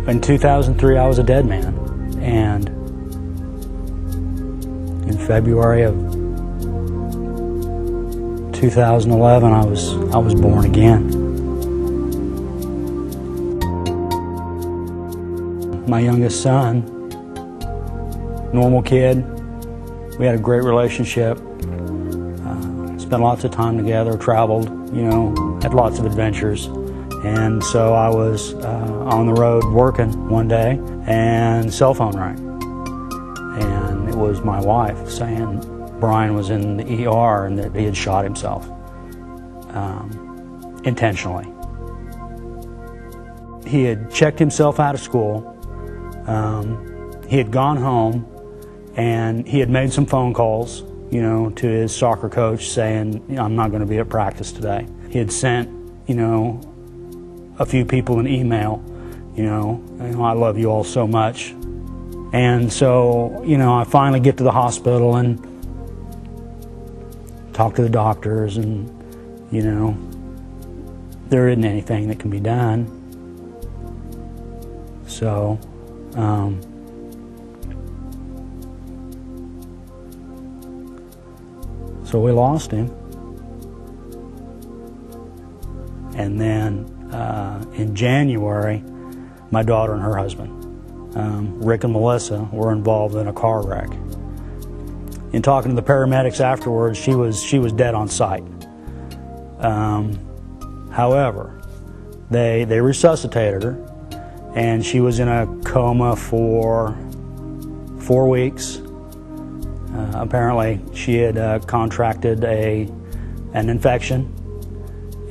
In 2003, I was a dead man, and in February of 2011, I was born again. My youngest son, normal kid, we had a great relationship, spent lots of time together, traveled, had lots of adventures. And so I was on the road working one day, and cell phone rang. And it was my wife saying Brian was in the ER and that he had shot himself intentionally. He had checked himself out of school. He had gone home, and he had made some phone calls, to his soccer coach saying, I'm not going to be at practice today. He had sent, a few people an email, I love you all so much. And so, I finally get to the hospital and talk to the doctors, and, there isn't anything that can be done. So, so we lost him. And then in January, my daughter and her husband, Rick and Melissa, were involved in a car wreck. In talking to the paramedics afterwards, she was dead on sight. However, they resuscitated her, and she was in a coma for 4 weeks. Apparently, she had contracted an infection,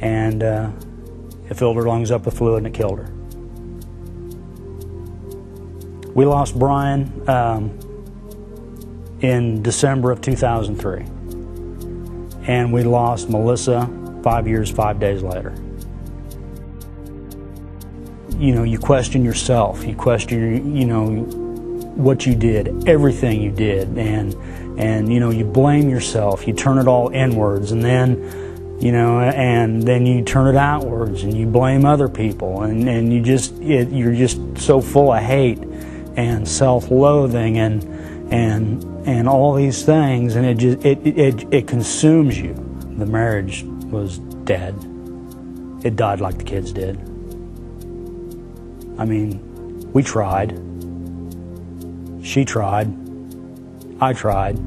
and it filled her lungs up with fluid and it killed her. We lost Brian in December of 2003, and we lost Melissa 5 years, 5 days later. You question yourself, you question, what you did, everything you did, and you blame yourself, you turn it all inwards, and then, and then you turn it outwards, and you blame other people, and you're just so full of hate and self-loathing and all these things, and it consumes you. The marriage was dead. It died like the kids did. I mean, we tried. She tried. I tried.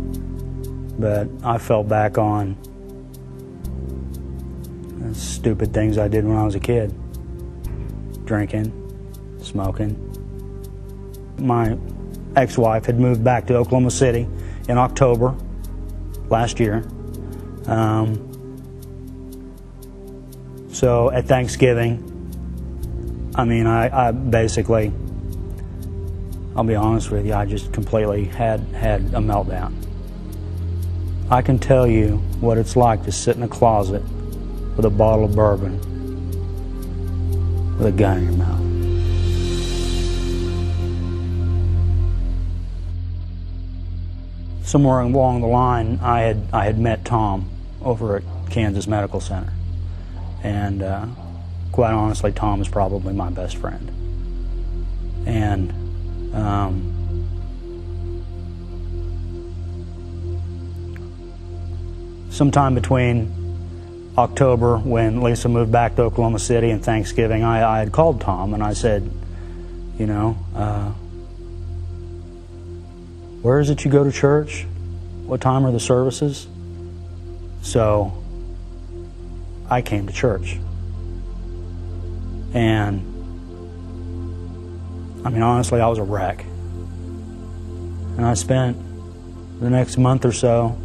But I fell back on the stupid things I did when I was a kid. Drinking, smoking. My ex-wife had moved back to Oklahoma City in October last year. So at Thanksgiving, I basically, I'll be honest with you, I just completely had a meltdown. I can tell you what it's like to sit in a closet with a bottle of bourbon with a gun in your mouth. Somewhere along the line, I had met Tom over at Kansas Medical Center. And quite honestly, Tom is probably my best friend. And sometime between October, when Lisa moved back to Oklahoma City, and Thanksgiving, I had called Tom and I said, where is it you go to church? What time are the services? So I came to church. And honestly, I was a wreck. And I spent the next month or so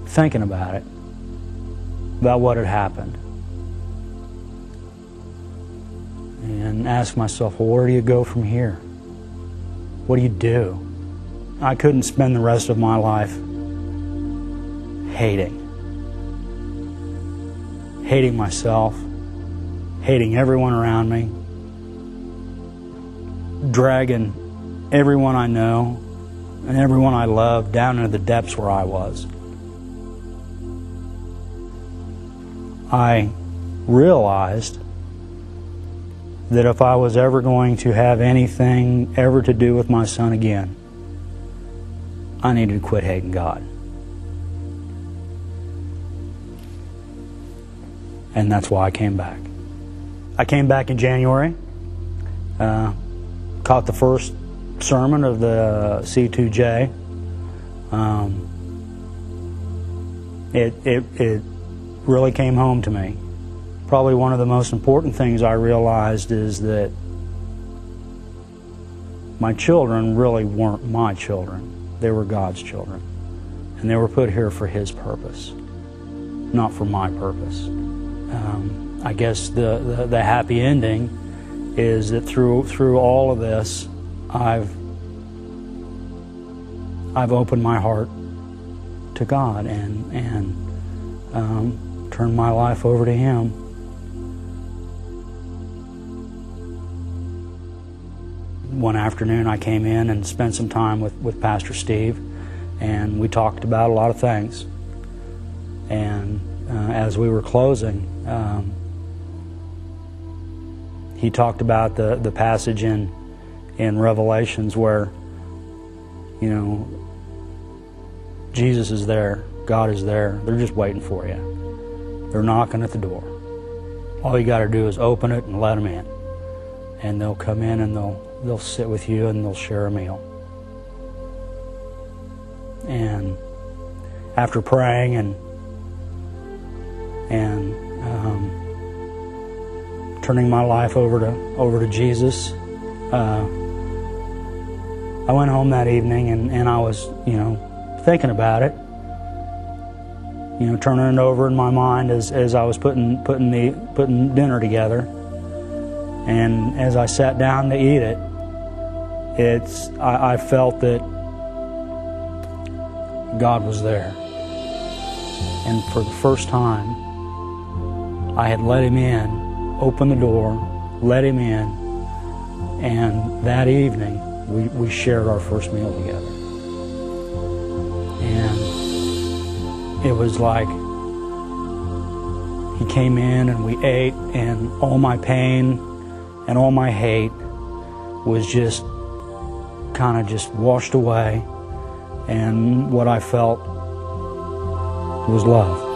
thinking about it, about what had happened. And asked myself, well, where do you go from here? What do you do? I couldn't spend the rest of my life hating myself, hating everyone around me, dragging everyone I know and everyone I love down into the depths where I was. I realized that if I was ever going to have anything ever to do with my son again, I needed to quit hating God. And that's why I came back. I came back in January, caught the first sermon of the C2J. It really came home to me. Probably one of the most important things I realized is that my children really weren't my children. They were God's children. And they were put here for His purpose, not for my purpose. I guess the happy ending is that through all of this, I've opened my heart to God and turned my life over to Him. One afternoon I came in and spent some time with Pastor Steve, and we talked about a lot of things. And as we were closing, he talked about the passage in Revelations where, you know, Jesus is there, God is there, they're just waiting for you. They're knocking at the door. All you got to do is open it and let them in. And they'll come in and they'll sit with you and they'll share a meal. And after praying and turning my life over to Jesus, I went home that evening and I was, you know, thinking about it, you know, turning it over in my mind as I was putting dinner together. And as I sat down to eat it, I felt that God was there. And for the first time, I had let Him in, opened the door, let Him in, and that evening we shared our first meal together. And it was like He came in and we ate, and all my pain and all my hate was just kind of just washed away, and what I felt was love.